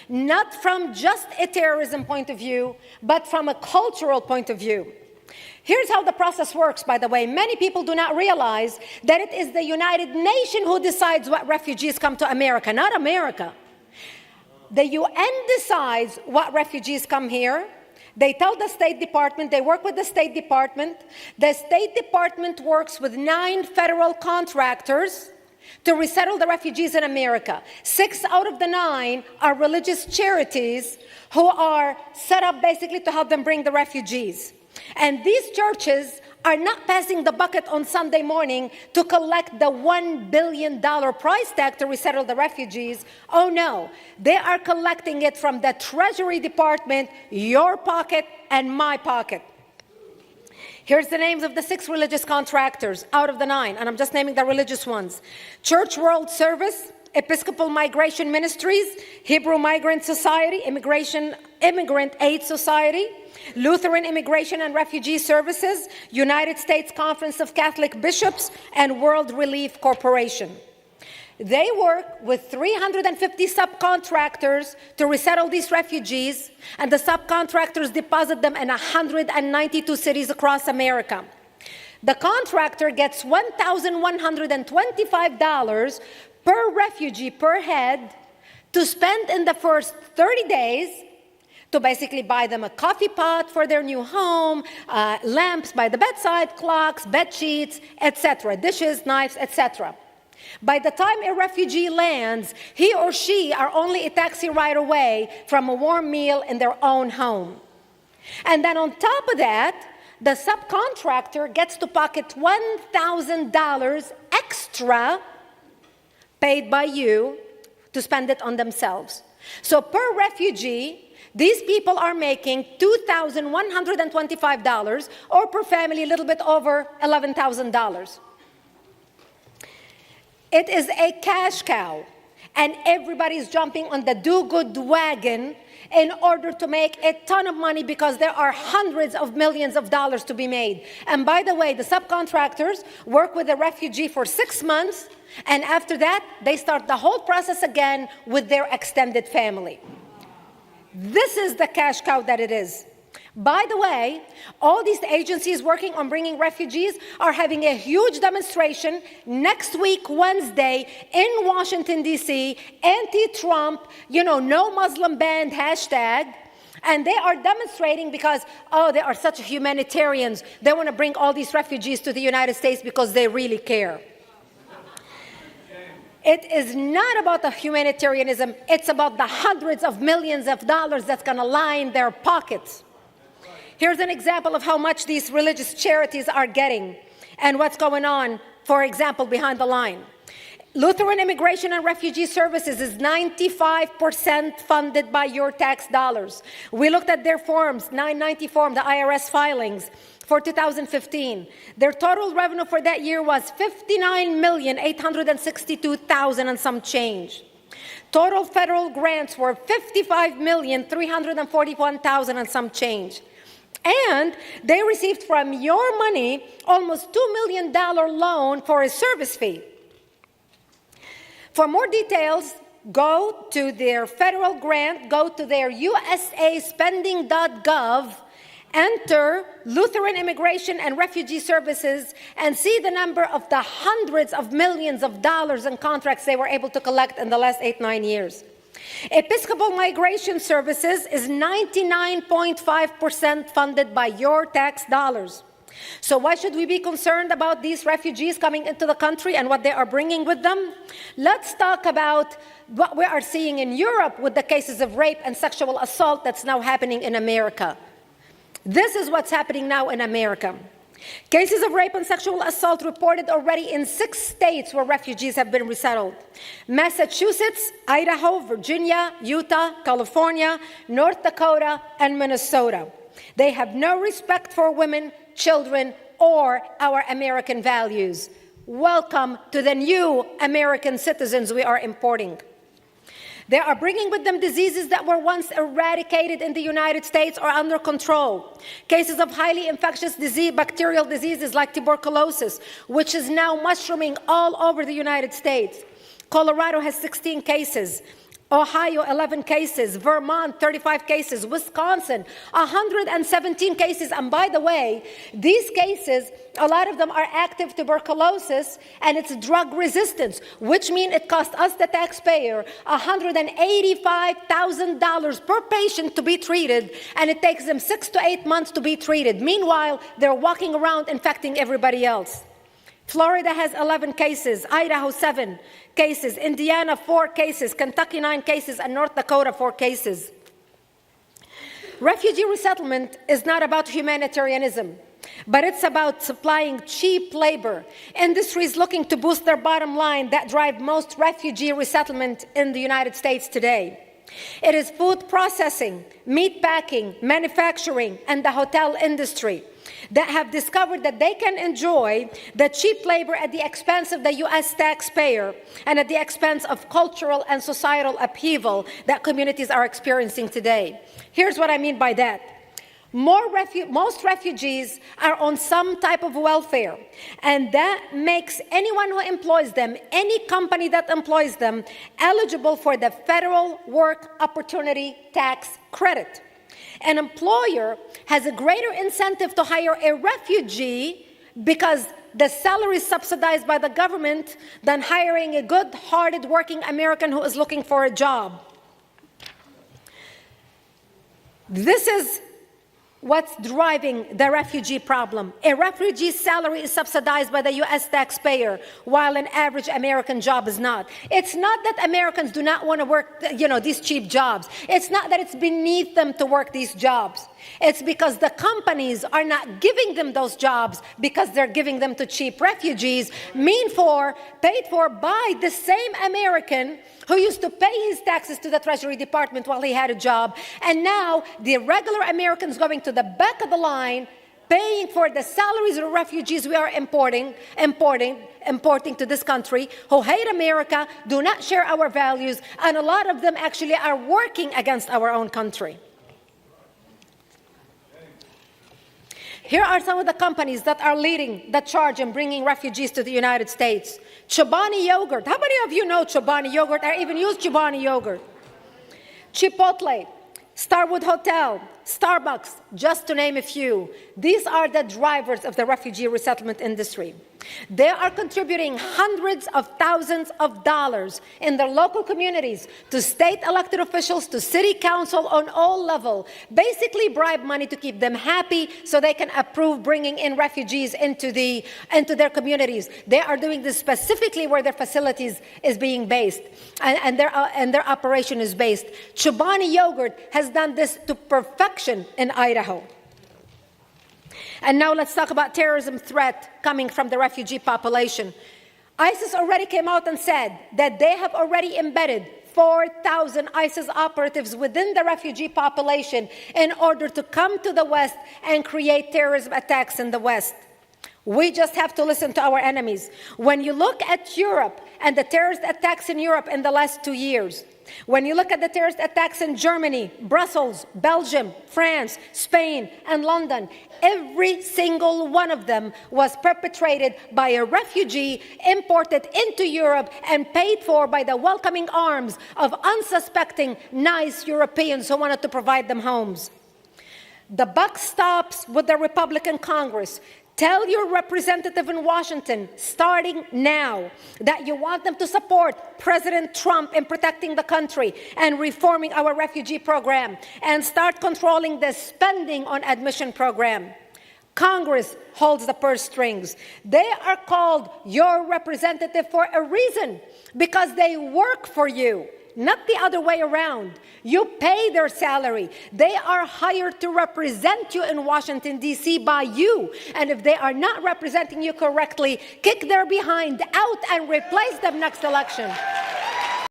not from just a terrorism point of view, but from a cultural point of view. Here's how the process works, by the way. Many people do not realize that it is the United Nations who decides what refugees come to America, not America. The UN decides what refugees come here. They tell the State Department, they work with the State Department. The State Department works with 9 federal contractors to resettle the refugees in America. 6 out of the 9 are religious charities who are set up basically to help them bring the refugees. And these churches are not passing the bucket on Sunday morning to collect the $1 billion price tag to resettle the refugees. Oh no, they are collecting it from the Treasury Department, your pocket and my pocket. Here's the names of the 6 religious contractors out of the 9, and I'm just naming the religious ones. Church World Service, Episcopal Migration Ministries, Hebrew Migrant Society, Immigrant Aid Society, Lutheran Immigration and Refugee Services, United States Conference of Catholic Bishops, and World Relief Corporation. They work with 350 subcontractors to resettle these refugees, and the subcontractors deposit them in 192 cities across America. The contractor gets $1,125 per refugee per head to spend in the first 30 days to basically buy them a coffee pot for their new home, lamps by the bedside, clocks, bed sheets, etc., dishes, knives, etc. By the time a refugee lands, he or she are only a taxi ride away from a warm meal in their own home. And then on top of that, the subcontractor gets to pocket $1,000 extra paid by you to spend it on themselves. So per refugee, these people are making $2,125, or per family, a little bit over $11,000. It is a cash cow, and everybody's jumping on the do-good wagon in order to make a ton of money because there are hundreds of millions of dollars to be made. And by the way, the subcontractors work with the refugee for 6 months, and after that, they start the whole process again with their extended family. This is the cash cow that it is. By the way, all these agencies working on bringing refugees are having a huge demonstration next week, Wednesday, in Washington, D.C., anti-Trump, no Muslim ban hashtag. And they are demonstrating because, they are such humanitarians. They want to bring all these refugees to the United States because they really care. It is not about the humanitarianism. It's about the hundreds of millions of dollars that's going to line their pockets. Here's an example of how much these religious charities are getting and what's going on, for example, behind the line. Lutheran Immigration and Refugee Services is 95% funded by your tax dollars. We looked at their forms, 990 form, the IRS filings for 2015. Their total revenue for that year was $59,862,000 and some change. Total federal grants were $55,341,000 and some change. And they received from your money almost $2 million loan for a service fee. For more details, go to their federal grant, go to their usaspending.gov, enter Lutheran Immigration and Refugee Services, and see the number of the hundreds of millions of dollars in contracts they were able to collect in the last 8-9 years. Episcopal Migration Services is 99.5% funded by your tax dollars. So why should we be concerned about these refugees coming into the country and what they are bringing with them? Let's talk about what we are seeing in Europe with the cases of rape and sexual assault that's now happening in America. This is what's happening now in America. Cases of rape and sexual assault reported already in 6 states where refugees have been resettled: Massachusetts, Idaho, Virginia, Utah, California, North Dakota, and Minnesota. They have no respect for women, children, or our American values. Welcome to the new American citizens we are importing. They are bringing with them diseases that were once eradicated in the United States or under control. Cases of highly infectious bacterial diseases like tuberculosis, which is now mushrooming all over the United States. Colorado has 16 cases. Ohio, 11 cases. Vermont, 35 cases. Wisconsin, 117 cases. And by the way, these cases, a lot of them are active tuberculosis, and it's drug resistance, which means it costs us, the taxpayer, $185,000 per patient to be treated, and it takes them 6 to 8 months to be treated. Meanwhile, they're walking around infecting everybody else. Florida has 11 cases, Idaho 7 cases, Indiana 4 cases, Kentucky 9 cases, and North Dakota 4 cases. Refugee resettlement is not about humanitarianism, but it's about supplying cheap labor. Industries looking to boost their bottom line that drive most refugee resettlement in the United States today. It is food processing, meat packing, manufacturing, and the hotel industry that have discovered that they can enjoy the cheap labor at the expense of the U.S. taxpayer and at the expense of cultural and societal upheaval that communities are experiencing today. Here's what I mean by that. Most refugees are on some type of welfare, and that makes anyone who employs them, any company that employs them, eligible for the federal work opportunity tax credit. An employer has a greater incentive to hire a refugee because the salary is subsidized by the government than hiring a good-hearted working American who is looking for a job. This is what's driving the refugee problem. A refugee's salary is subsidized by the U.S. taxpayer, while an average American job is not. It's not that Americans do not want to work, these cheap jobs. It's not that it's beneath them to work these jobs. It's because the companies are not giving them those jobs because they're giving them to cheap refugees, paid for by the same American who used to pay his taxes to the Treasury Department while he had a job. And now the regular Americans going to the back of the line, paying for the salaries of the refugees we are importing to this country, who hate America, do not share our values, and a lot of them actually are working against our own country. Here are some of the companies that are leading the charge in bringing refugees to the United States. Chobani Yogurt. How many of you know Chobani Yogurt or even use Chobani Yogurt? Chipotle, Starwood Hotel, Starbucks, just to name a few. These are the drivers of the refugee resettlement industry. They are contributing hundreds of thousands of dollars in their local communities to state elected officials, to city council on all levels, basically bribe money to keep them happy so they can approve bringing in refugees into their communities. They are doing this specifically where their facilities is being based and their operation is based. Chobani Yogurt has done this to perfection in Idaho. And now let's talk about terrorism threat coming from the refugee population. ISIS already came out and said that they have already embedded 4,000 ISIS operatives within the refugee population in order to come to the West and create terrorism attacks in the West. We just have to listen to our enemies. When you look at Europe and the terrorist attacks in Europe in the last 2 years, when you look at the terrorist attacks in Germany, Brussels, Belgium, France, Spain, and London, every single one of them was perpetrated by a refugee imported into Europe and paid for by the welcoming arms of unsuspecting, nice Europeans who wanted to provide them homes. The buck stops with the Republican Congress. Tell your representative in Washington, starting now, that you want them to support President Trump in protecting the country and reforming our refugee program, and start controlling the spending on admission program. Congress holds the purse strings. They are called your representative for a reason, because they work for you. Not the other way around. You pay their salary. They are hired to represent you in Washington, D.C. by you. And if they are not representing you correctly, kick their behind out and replace them next election.